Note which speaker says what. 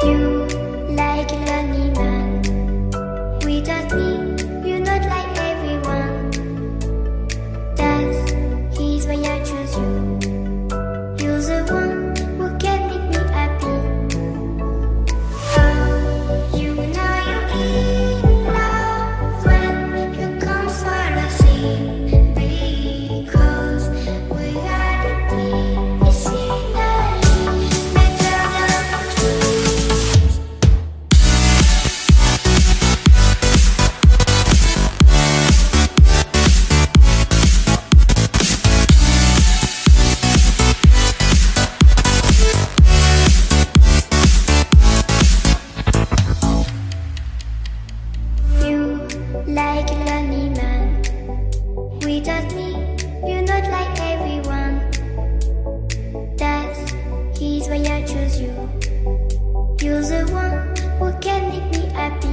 Speaker 1: You like a lonely man. Without me, you're not like everyone. That's he's why I choose you. You're the one who can make me happy. Oh, you know you're in love when you come for the sea. Because we are the deep, it's scenery better than trees. You like a lonely man. Without me, you're not like everyone. That's he's why I choose you. You're the one who can make me happy.